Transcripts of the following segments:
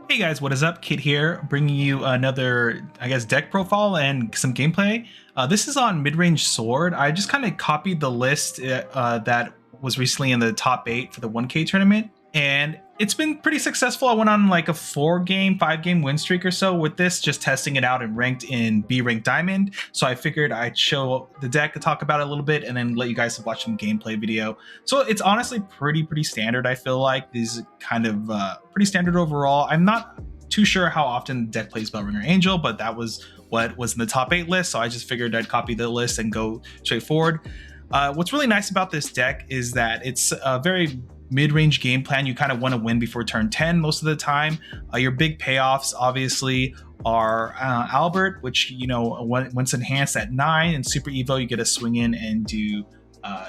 Hey guys, what is up? Kid here, bringing you another, deck profile and some gameplay. This is on Midrange Sword. I just kind of copied the list that was recently in the top 8 for the 1K tournament, and it's been pretty successful. I went on like a 5-game win streak or so with this, just testing it out and ranked in B rank Diamond. So I figured I'd show the deck to talk about it a little bit and then let you guys watch some gameplay video. So it's honestly pretty standard. I feel like these kind of pretty standard overall. I'm not too sure how often the deck plays Bellringer Angel, but that was what was in the top 8 list. So I just figured I'd copy the list and go straight forward. What's really nice about this deck is that it's a very mid-range game plan. You kind of want to win before turn 10 most of the time. Your big payoffs obviously are Albert, which, you know, once enhanced at 9, and Super Evo, you get to swing in and do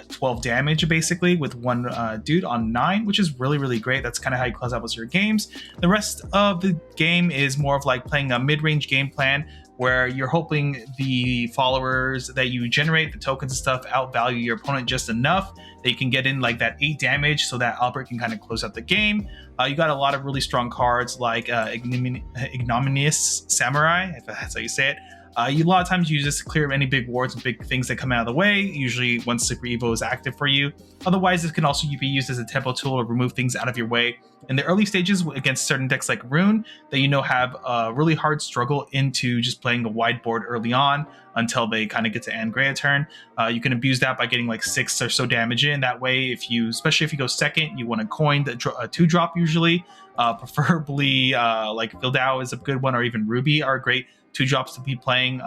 12 damage basically with one dude on 9, which is really great. That's kind of how you close out most of your games. The rest of the game is more of like playing a mid-range game plan where you're hoping the followers that you generate, the tokens and stuff, outvalue your opponent just enough that you can get in like that 8 damage so that Albert can kind of close out the game. You got a lot of really strong cards like Ignominious Samurai, if that's how you say it. A lot of times you just clear any big wards and big things that come out of the way, usually once Super Evo is active for you. Otherwise, this can also be used as a tempo tool to remove things out of your way in the early stages against certain decks like Rune that, you know, have a really hard struggle into just playing a wide board early on until they kind of get to Angrea turn. You can abuse that by getting like 6 or so damage in. That way, especially if you go second, you want to coin the 2-drop usually. Preferably like Vildao is a good one, or even Ruby are great 2-drops to be playing,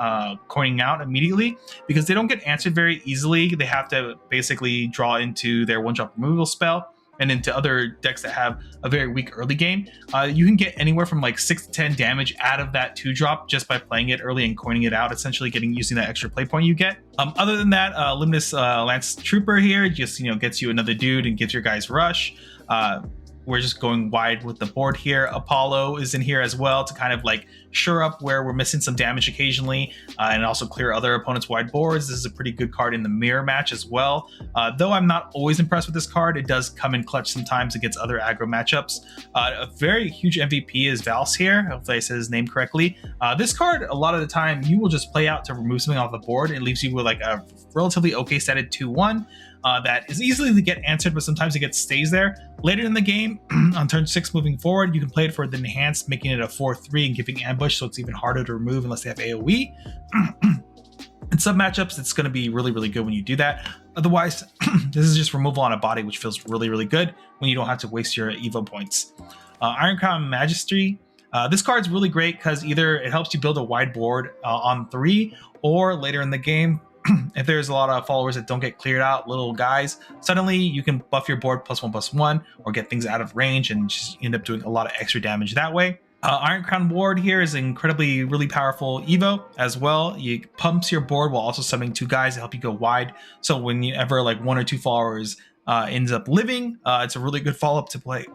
coining out immediately, because they don't get answered very easily. They have to basically draw into their 1-drop removal spell and into other decks that have a very weak early game. You can get anywhere from like 6 to 10 damage out of that 2-drop just by playing it early and coining it out, essentially using that extra play point you get. Other than that, Luminous Lance Trooper here just, you know, gets you another dude and gives your guys rush. We're just going wide with the board here. Apollo is in here as well to kind of like shore up where we're missing some damage occasionally, and also clear other opponents' wide boards. This is a pretty good card in the mirror match as well. Though I'm not always impressed with this card, it does come in clutch sometimes against other aggro matchups. A very huge MVP is Valse here. Hopefully I said his name correctly. This card, a lot of the time, you will just play out to remove something off the board. It leaves you with like a relatively okay statted 2-1. That is easily to get answered, but sometimes it stays there. Later in the game, on turn 6 moving forward, you can play it for the enhanced, making it a 4-3 and giving ambush, so it's even harder to remove unless they have AoE. In some matchups, it's going to be really good when you do that. Otherwise, this is just removal on a body, which feels really good when you don't have to waste your Evo points. Iron Crown Majesty. This card's really great because either it helps you build a wide board on 3, or later in the game, if there's a lot of followers that don't get cleared out, little guys, suddenly you can buff your board +1/+1 or get things out of range and just end up doing a lot of extra damage that way. Iron Crown Ward here is incredibly really powerful Evo as well. It pumps your board while also summoning 2 guys to help you go wide. So whenever like 1 or 2 followers ends up living, it's a really good follow-up to play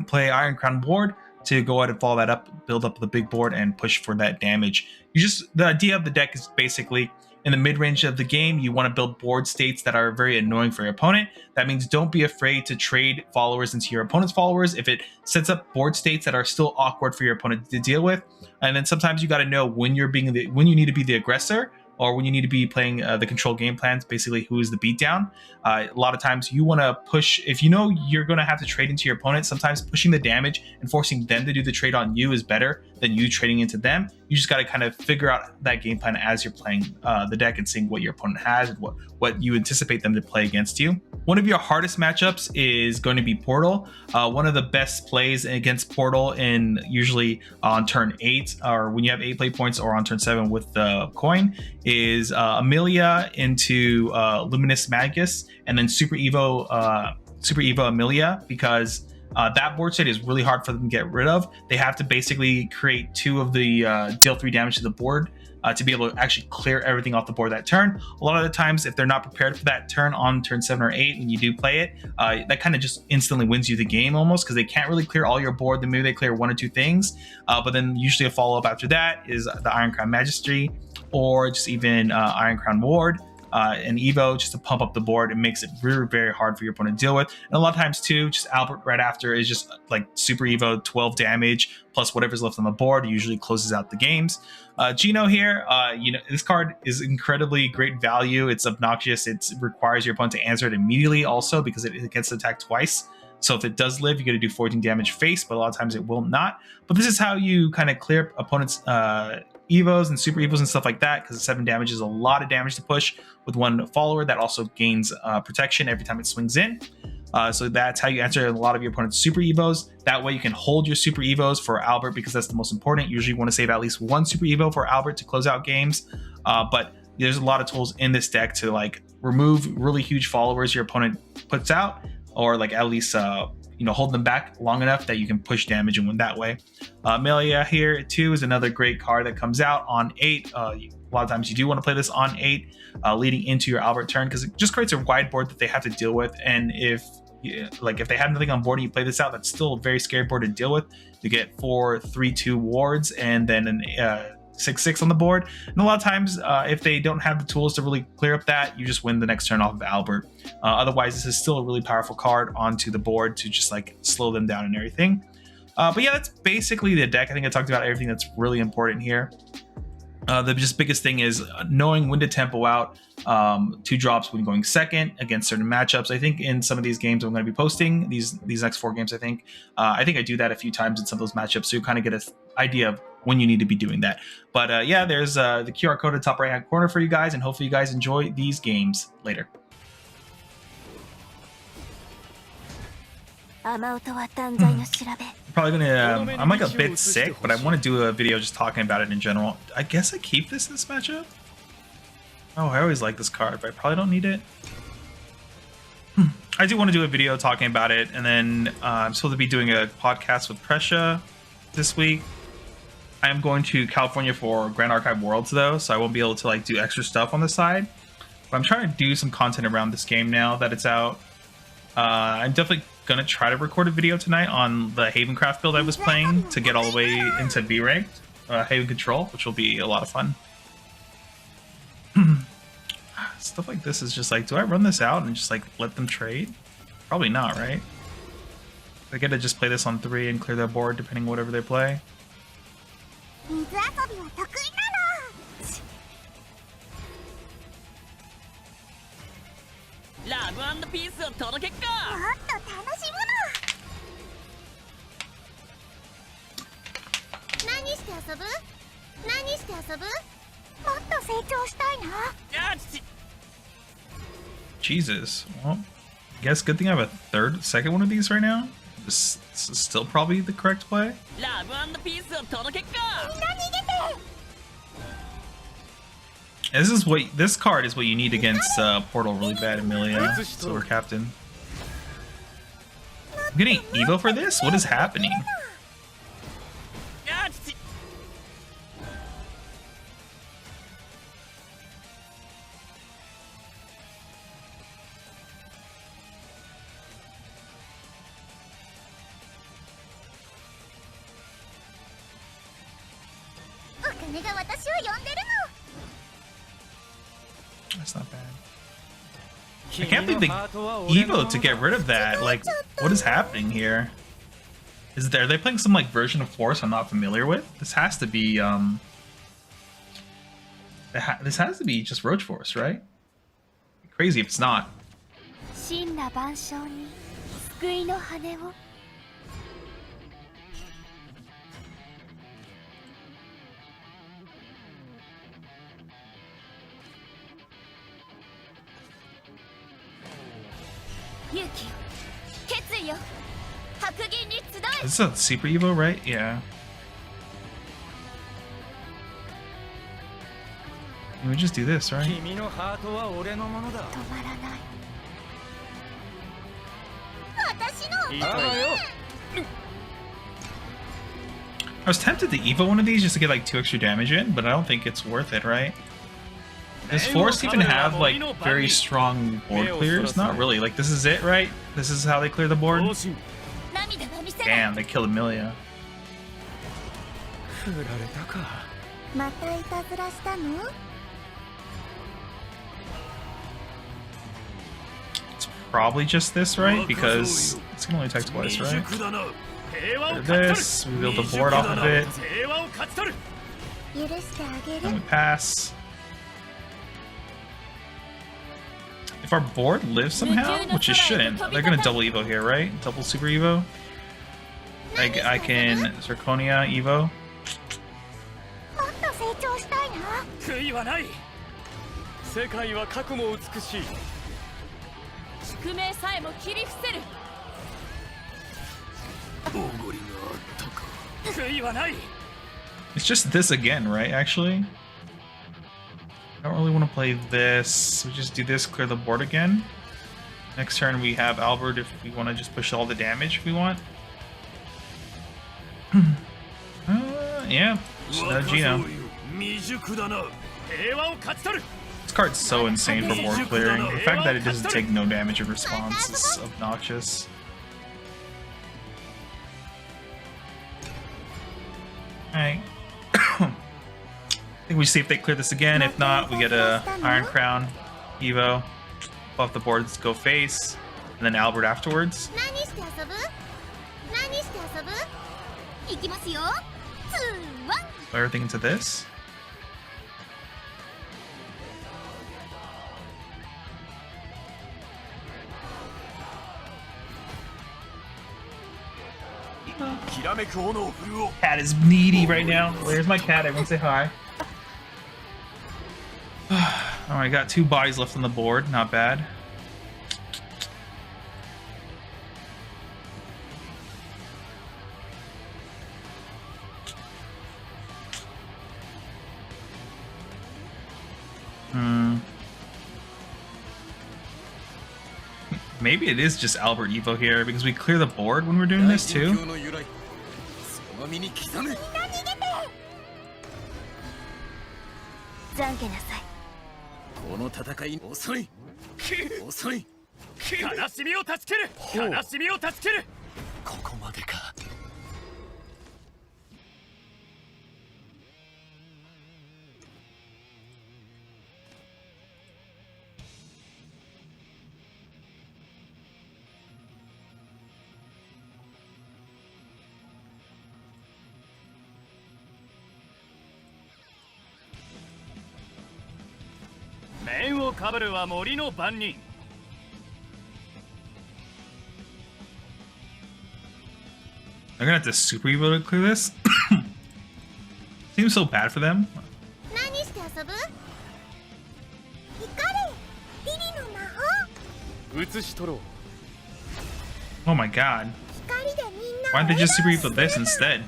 play Iron Crown Ward to go ahead and follow that up, build up the big board, and push for that damage. The idea of the deck is basically, in the mid-range of the game, you want to build board states that are very annoying for your opponent. That means don't be afraid to trade followers into your opponent's followers if it sets up board states that are still awkward for your opponent to deal with. And then sometimes you got to know when you need to be the aggressor, or when you need to be playing the control game plans, basically who is the beatdown. A lot of times you want to push, if you know you're going to have to trade into your opponent, sometimes pushing the damage and forcing them to do the trade on you is better than you trading into them. You just got to kind of figure out that game plan as you're playing the deck and seeing what your opponent has and what you anticipate them to play against you. One of your hardest matchups is going to be Portal. One of the best plays against Portal usually on turn 8, or when you have 8 play points, or on turn 7 with the coin, is Amelia into Luminous Magus, and then Super Evo Amelia, because that board state is really hard for them to get rid of. They have to basically create 2 of the deal 3 damage to the board to be able to actually clear everything off the board that turn. A lot of the times, if they're not prepared for that turn on turn 7 or 8, when you do play it, that kind of just instantly wins you the game almost, because they can't really clear all your board. Then maybe they clear 1 or 2 things, but then usually a follow-up after that is the Iron Crown Majesty, or just even Iron Crown Ward. an Evo just to pump up the board. It makes it very, very hard for your opponent to deal with. And a lot of times too, just Albert right after is just like super Evo, 12 damage plus whatever's left on the board. Usually closes out the games. Gino here, this card is incredibly great value. It's obnoxious. It requires your opponent to answer it immediately also because it gets attacked twice. So if it does live, you got to do 14 damage face, but a lot of times it will not. But this is how you kind of clear opponents' Evos and super Evos and stuff like that, because 7 damage is a lot of damage to push with one follower that also gains protection every time it swings in. So that's how you answer a lot of your opponent's super Evos. That way you can hold your super Evos for Albert because that's the most important. Usually you want to save at least one super Evo for Albert to close out games. But there's a lot of tools in this deck to like remove really huge followers your opponent puts out, or like at least hold them back long enough that you can push damage and win that way. Melia here too is another great card that comes out on 8. A lot of times you do want to play this on 8 leading into your Albert turn because it just creates a wide board that they have to deal with. And if they have nothing on board and you play this out, that's still a very scary board to deal with. You get 4 3/2 wards and then an 6/6 on the board, and a lot of times if they don't have the tools to really clear up that, you just win the next turn off of Albert. Otherwise, this is still a really powerful card onto the board to just like slow them down and everything. But yeah, that's basically the deck. I think I talked about everything that's really important here. The just biggest thing is knowing when to tempo out 2 drops when going second against certain matchups. I think in some of these games I'm going to be posting these next 4 games. I think I do that a few times in some of those matchups, so you kind of get an idea of when you need to be doing that. But yeah, there's the QR code at the top right hand corner for you guys, and hopefully you guys enjoy these games later. Probably gonna I'm like a bit sick, but I want to do a video just talking about it in general. I guess I keep this matchup. Oh, I always like this card, but I probably don't need it. I do want to do a video talking about it, and then I'm supposed to be doing a podcast with Prescia this week. I am going to California for Grand Archive Worlds though, so I won't be able to like do extra stuff on the side. But I'm trying to do some content around this game now that it's out. I'm definitely gonna try to record a video tonight on the Havencraft build I was playing to get all the way into B ranked, Haven Control, which will be a lot of fun. Stuff like this is just like, do I run this out and just like let them trade? Probably not, right? I get to just play this on 3 and clear their board depending on whatever they play. Jesus. Well, I guess good thing I have a second one of these right now. This is still probably the correct play. This card is what you need against Portal really bad, Amelia. Silver Captain. I'm getting Evo for this? What is happening? That's not bad. I can't believe they Evo to get rid of that. Like, what is happening here? Are they playing some like version of Force I'm not familiar with? This has to be this has to be just Roach Force, right? Crazy if it's not. This is a Super Evo, right? Yeah. We just do this, right? I was tempted to Evo one of these just to get like 2 extra damage in, but I don't think it's worth it, right? Does Force even have like very strong board clears? Not really. Like, this is it, right? This is how they clear the board? Damn, they killed Amelia. probably just this, right? Because it's gonna only attack twice, right? Clear this, we build the board off of it. And we pass. If our board lives somehow, which it shouldn't, they're gonna double Evo here, right? Double Super Evo. Like I can Zirconia Evo. It's just this again, right? Actually, I don't really want to play this. We just do this, clear the board again. Next turn we have Albert if we want to just push all the damage if we want. Yeah, just no Gino. This card's so insane for board clearing. The fact that it doesn't take no damage in response is obnoxious. Alright. I think we see if they clear this again. If not, we get a Iron Crown Evo. Buff the boards, go face, and then Albert afterwards. Put everything into this. Cat is needy right now. Where's my cat? I want to say hi. Alright, got 2 bodies left on the board. Not bad. Maybe it is just Albert Evo here because we clear the board when we're doing this too. They're gonna have to super Evo to clear this. Seems so bad for them. Oh my god. Why don't they just super Evo this instead?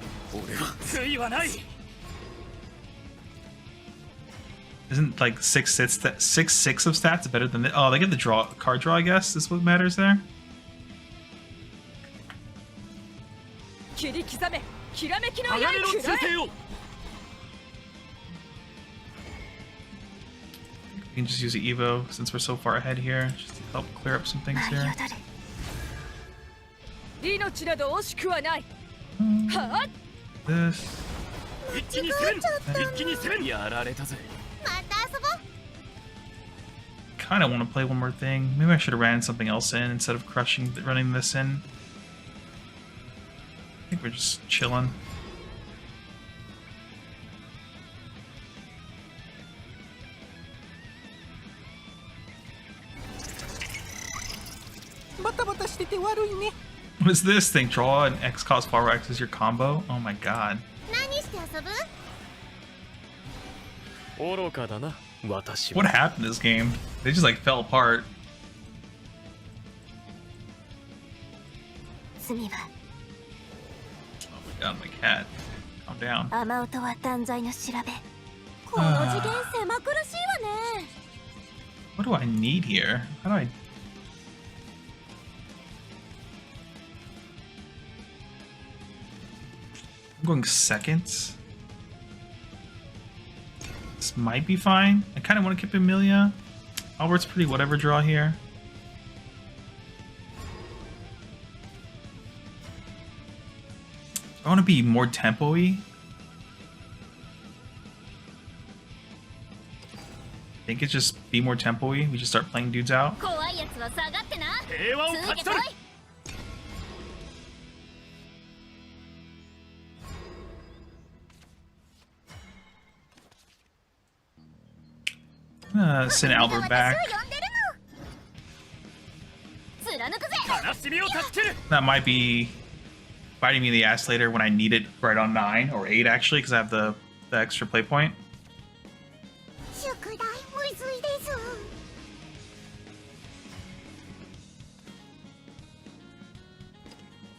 Isn't like 6/6 of stats better than oh, they get the card draw, I guess is what matters there. You can just use the Evo since we're so far ahead here, just to help clear up some things here. This. Kind of want to play one more thing. Maybe I should have ran something else in instead of running this in. I think we're just chilling. What is this thing? Draw an X cost power X as your combo? Oh my god. What happened in this game? They just like fell apart. Oh my god, my cat. Calm down. What do I need here? How do I... I'm going seconds. This might be fine. I kind of want to keep Emilia. Albert's pretty whatever draw here. I want to be more tempo-y. think it's just be more tempo-y. We just start playing dudes out. Send Albert back. That might be biting me in the ass later when I need it right on 9 or 8 actually, because I have the extra play point.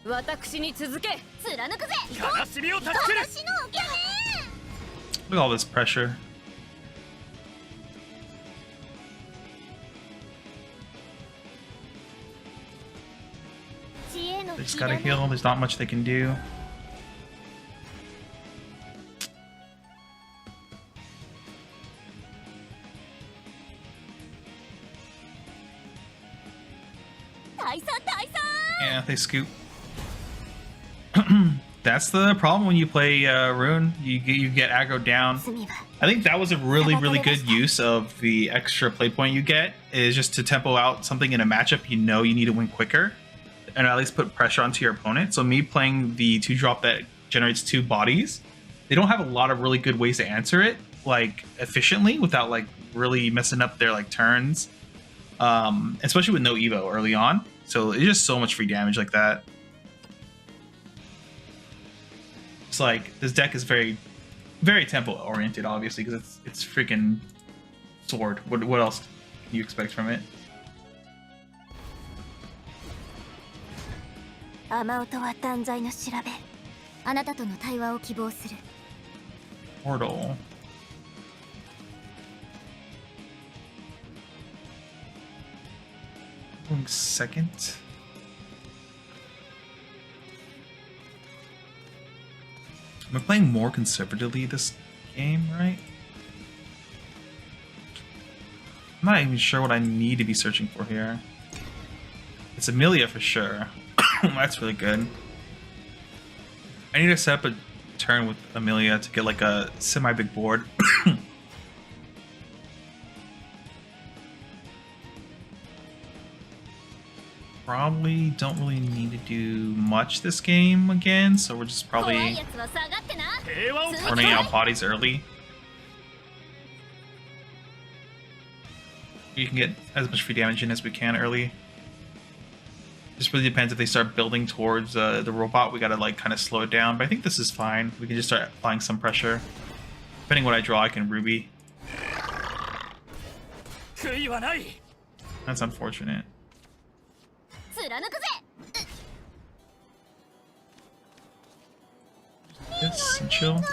Look at all this pressure. They just gotta heal, there's not much they can do. Yeah, they scoop. That's the problem when you play Rune. You get aggro down. I think that was a really good use of the extra play point you get, is just to tempo out something in a matchup you know you need to win quicker, and at least put pressure onto your opponent. So me playing the 2-drop that generates 2 bodies, they don't have a lot of really good ways to answer it like efficiently without like really messing up their like turns, especially with no Evo early on. So it's just so much free damage like that. It's like this deck is very tempo oriented, obviously, because it's freaking sword. What else can you expect from it? Portal. Going second. Am I playing more conservatively this game, right? I'm not even sure what I need to be searching for here. It's Amelia for sure. That's really good. I need to set up a turn with Amelia to get like a semi-big board. Probably don't really need to do much this game again, so we're just probably running out bodies early. You can get as much free damage in as we can early. Just really depends if they start building towards the robot. We gotta like kind of slow it down, but I think this is fine. We can just start applying some pressure. Depending what I draw, I can Ruby. That's unfortunate. This and chill.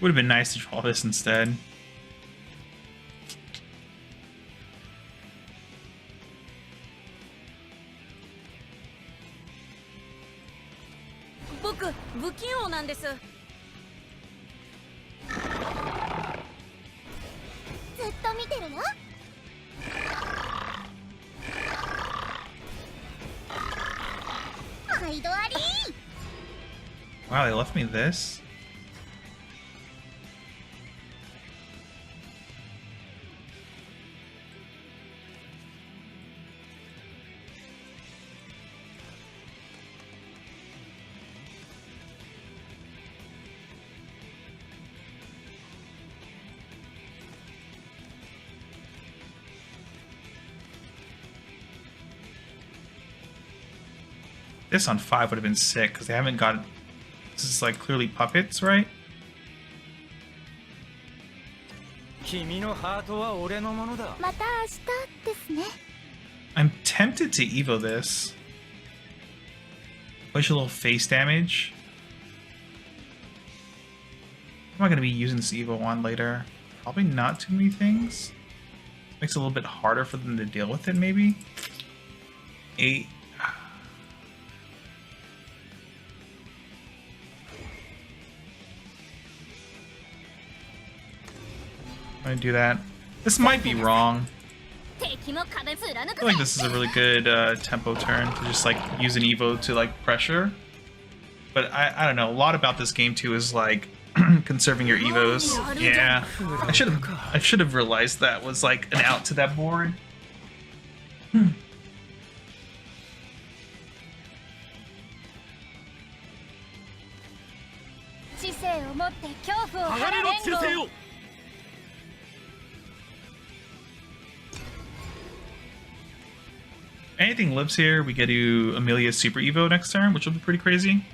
Would have been nice to draw this instead. Wow, they left me this? This on 5 would have been sick, because they haven't got... This is like clearly puppets, right? I'm tempted to Evo this. Push a little face damage. am I going to be using this Evo on later? Probably not too many things. Makes it a little bit harder for them to deal with it, maybe. 8. I'm going to do that. This might be wrong. I feel like this is a really good tempo turn to just like use an Evo to like pressure. But I don't know. A lot about this game too is like conserving your Evos. Yeah, I should have realized that was like an out to that board. Anything lives here, we get to Amelia's Super Evo next turn, which will be pretty crazy.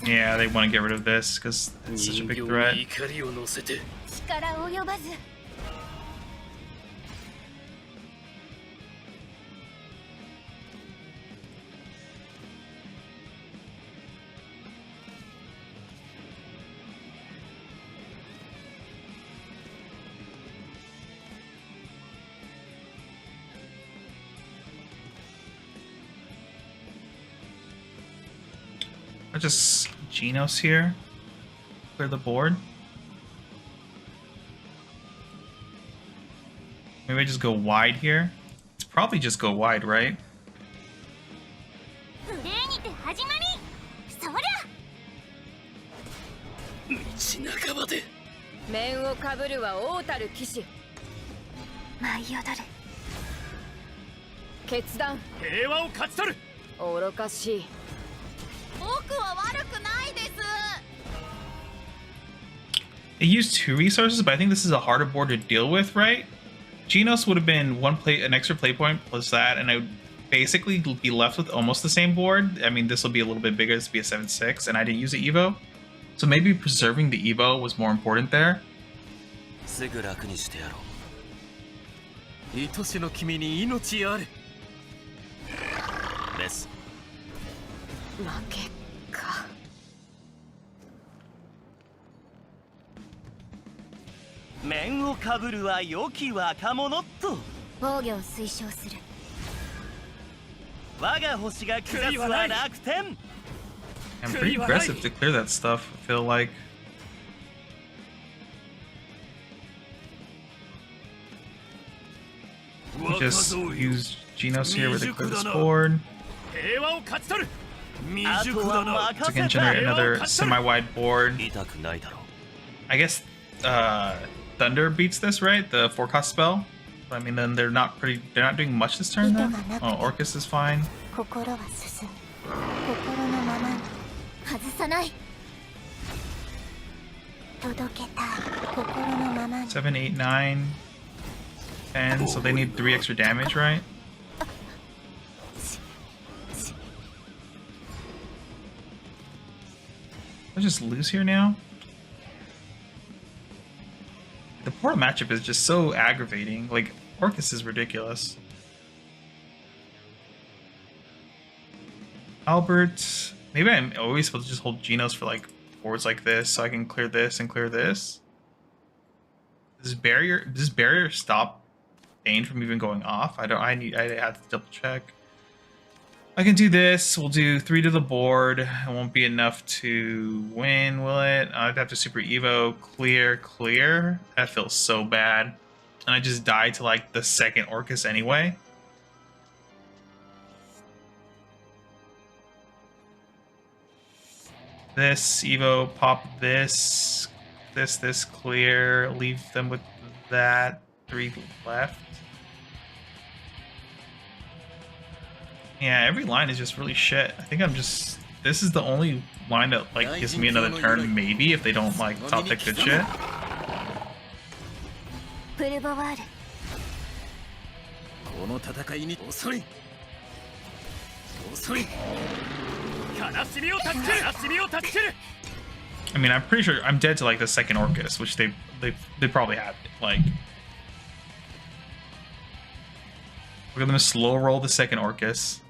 Yeah, they want to get rid of this because it's such a big threat. Or just Genos here. Clear the board. Maybe I just go wide here. It's probably just go wide, right? It used 2 resources, but I think this is a harder board to deal with, right? Genos would have been an extra play point plus that, and I would basically be left with almost the same board. I mean, this will be a little bit bigger. This will be a 7/6, and I didn't use the Evo. So maybe preserving the Evo was more important there. I'm pretty aggressive to clear that stuff, I feel like. Just use Genos here where they clear this board. So I can generate another semi-wide board. I guess Thunder beats this, right? The forecast spell. I mean, then they're not doing much this turn then. Oh, Orcus is fine. 7, 8, 9, 10. So they need 3 extra damage, right? I'll just lose here now. The portal matchup is just so aggravating. Like, Orcus is ridiculous. Albert. Maybe I'm always supposed to just hold Genos for like boards like this so I can clear this and clear this. Does barrier stop Bane from even going off? I have to double check. I can do this. We'll do 3 to the board. It won't be enough to win, will it? I'd have to Super Evo. Clear. That feels so bad. And I just died to like the second Orcus anyway. This, Evo, pop this, clear. Leave them with that. 3 left. Yeah, every line is just really shit. I think this is the only line that like gives me another turn, maybe, if they don't like top deck good shit. I mean, I'm pretty sure I'm dead to like the second Orcus, which they probably have. Like, we're gonna slow roll the second Orcus.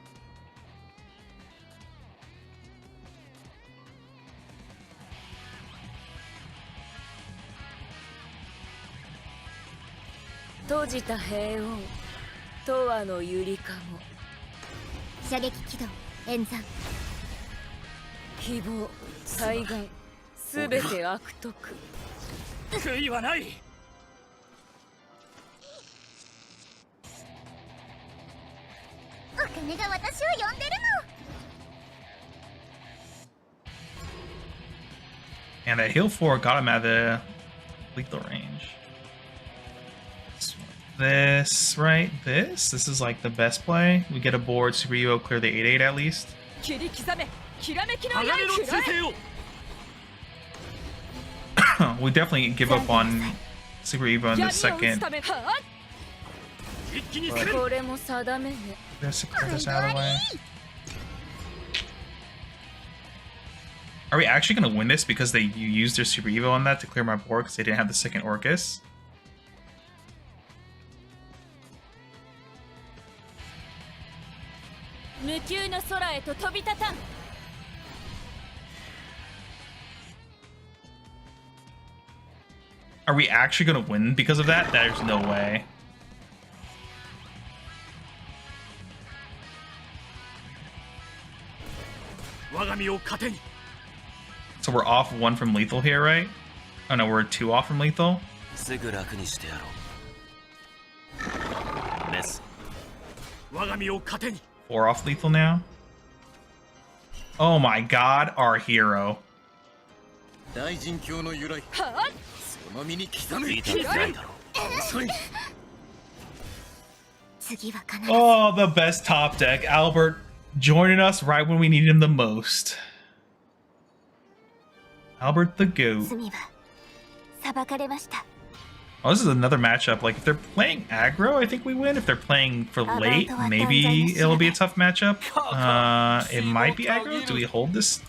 And that heal 4 got him at the lethal range. This, right? This is like the best play. We get a board, Super Evo, clear the 8-8 at least. We definitely give up on Super Evo in the second. Let's clear this out of the way. Are we actually going to win this because you used their Super Evo on that to clear my board because they didn't have the second Orcus? Are we actually going to win because of that? There's no way. So we're off 1 from lethal here, right? Oh no, we're 2 off from lethal. 4 off lethal now. Oh my god, our hero. Oh, the best top deck. Albert joining us right when we need him the most. Albert the GOAT. Oh, this is another matchup. Like, if they're playing aggro, I think we win. If they're playing for late, maybe it'll be a tough matchup. It might be aggro. Do we hold this?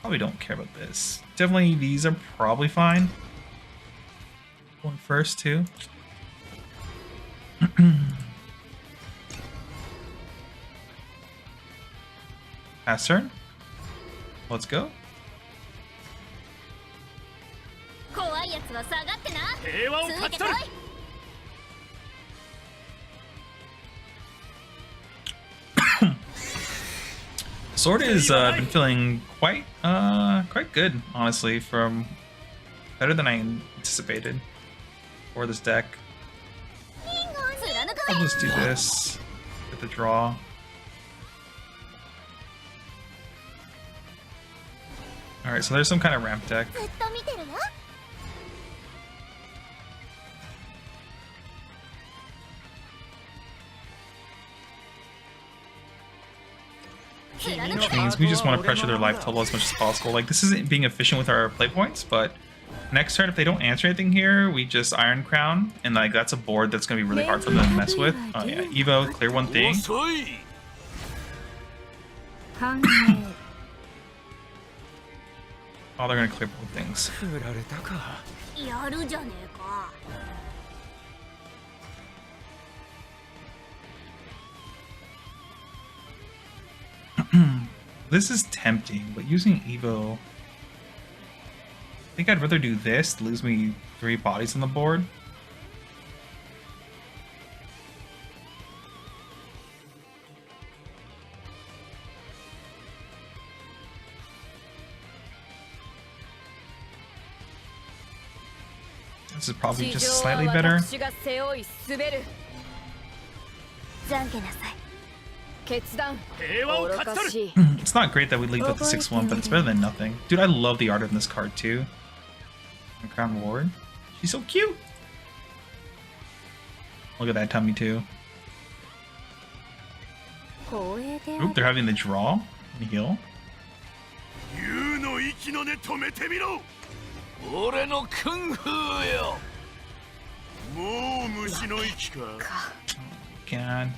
Probably don't care about this. Definitely, these are probably fine. Going first, too. Pass turn. Let's go. Sword has been feeling quite good, honestly, from better than I anticipated for this deck. I'll just do this, get the draw. Alright, so there's some kind of ramp deck. Which means we just want to pressure their life total as much as possible. Like, this isn't being efficient with our play points, but next turn, if they don't answer anything here, we just Iron Crown, and like that's a board that's going to be really hard for them to mess with. Oh yeah, Evo, clear one thing. Oh, they're going to clear both things. This is tempting, but using Evo, I think I'd rather do this to lose me 3 bodies on the board. This is probably just slightly better. It's not great that we lead with the 6-1, but it's better than nothing. Dude, I love the art in this card too. Crown Ward. She's so cute. Look at that tummy too. Oop, they're having the draw and heal. God.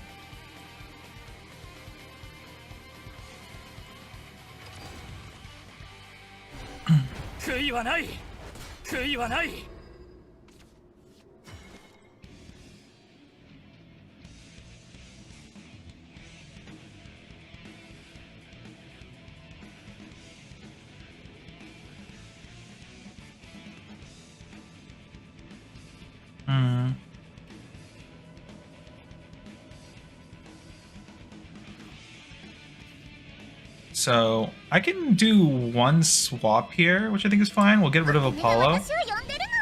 So I can do one swap here, which I think is fine. We'll get rid of Apollo.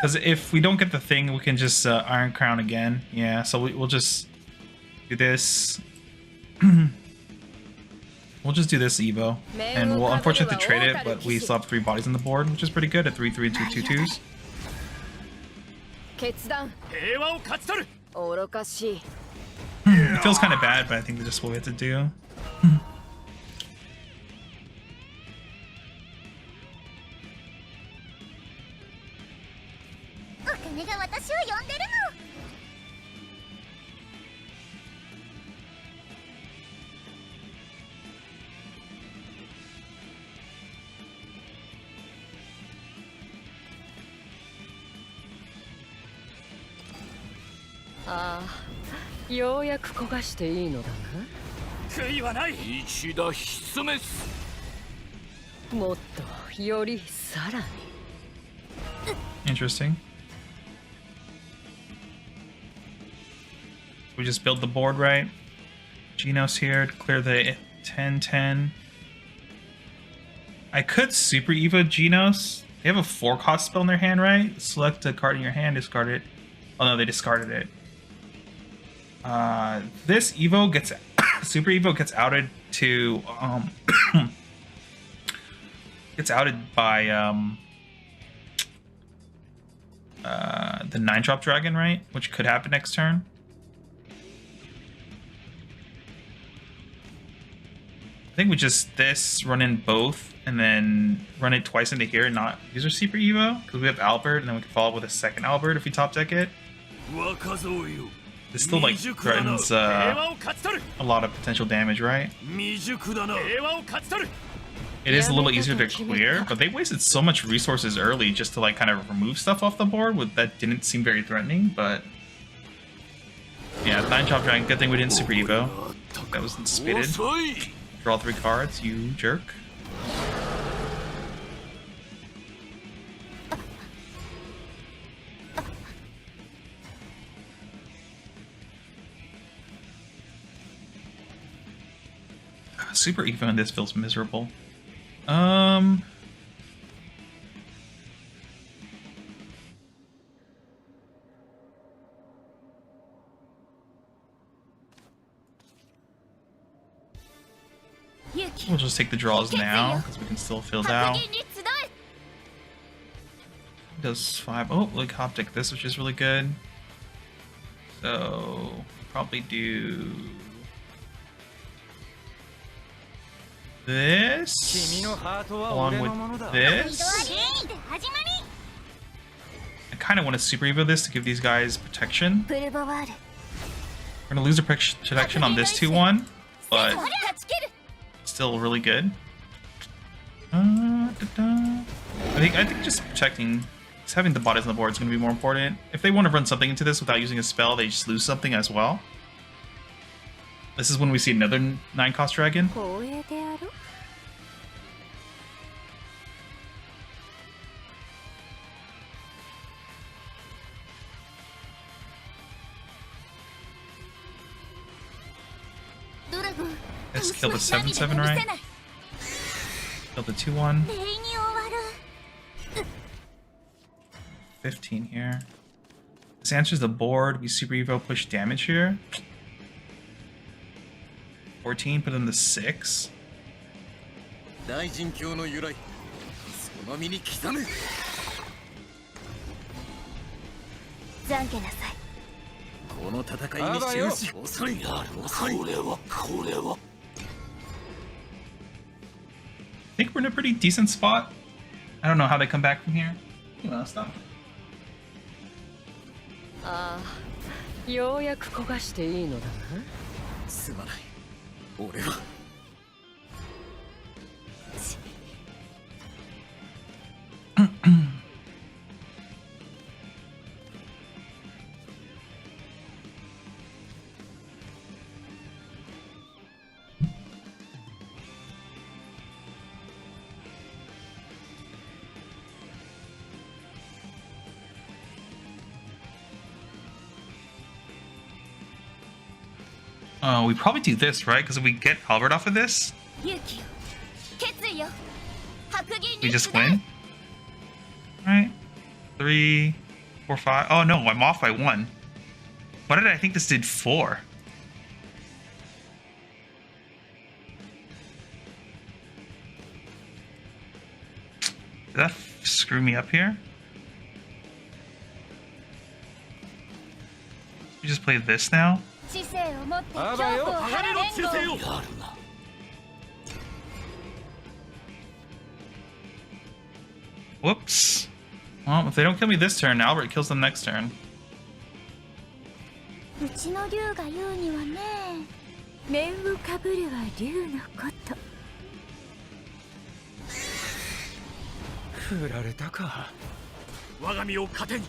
Because if we don't get the thing, we can just Iron Crown again. Yeah, so we'll just do this. We'll just do this Evo. And we'll unfortunately trade it, but we still have 3 bodies on the board, which is pretty good at 3/3 and 2 2/2s. It feels kind of bad, but I think that's just what we have to do. Interesting. We just build the board right. Genos here to clear the 10-10. I could Super Evo Genos. They have a 4-cost spell in their hand, right? Select a card in your hand, discard it. Oh no, they discarded it. This Evo gets Super Evo gets outed to gets outed by the 9-drop dragon, right? Which could happen next turn. I think we just run in both and then run it twice into here and not use our Super Evo because we have Albert and then we can follow up with a second Albert if we top deck it. This still like threatens a lot of potential damage, right? It is a little easier to clear, but they wasted so much resources early just to like kind of remove stuff off the board that didn't seem very threatening, but yeah, 9-drop dragon, good thing we didn't Super Evo. That was spitted. Draw 3 cards, you jerk. Super Evo in this feels miserable. We'll just take the draws now because we can still fill out. Does 5. Oh, like Optic this, which is really good. So probably do this along with this. I kind of want to Super Evo this to give these guys protection. We're gonna lose the protection on this 2/1, but still really good. I think just protecting, just having the bodies on the board is going to be more important. If they want to run something into this without using a spell, they just lose something as well. This is when we see another 9-cost dragon. Let's kill the 7/7, right? Kill the 2/1. 15 here. This answers the board. We Super Evo push damage here. 14, put in the 6. I think we're in a pretty decent spot. I don't know how they come back from here. Stop. ああ、ようやく焦がしていいのだな。すまない。俺は。We probably do this, right? Because if we get Albert off of this, we just win. Right? 3, 4, 5. Oh no, I'm off by 1. Why did I think this did 4? Did that screw me up here? You just play this now? Whoops. Well, if they don't kill me this turn, Albert kills them next turn. うちの竜が言うにはね、面をかぶるは竜のこと。振られたか。我が身を糧に、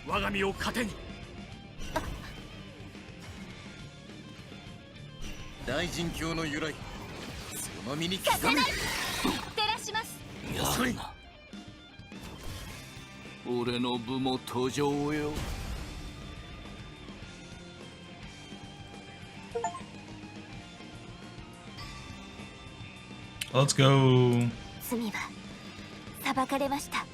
我が身を糧に。大神教の由来、その身に刻め。照らします。やるな。俺の部も登場よ。Let's go. 罪は裁かれました。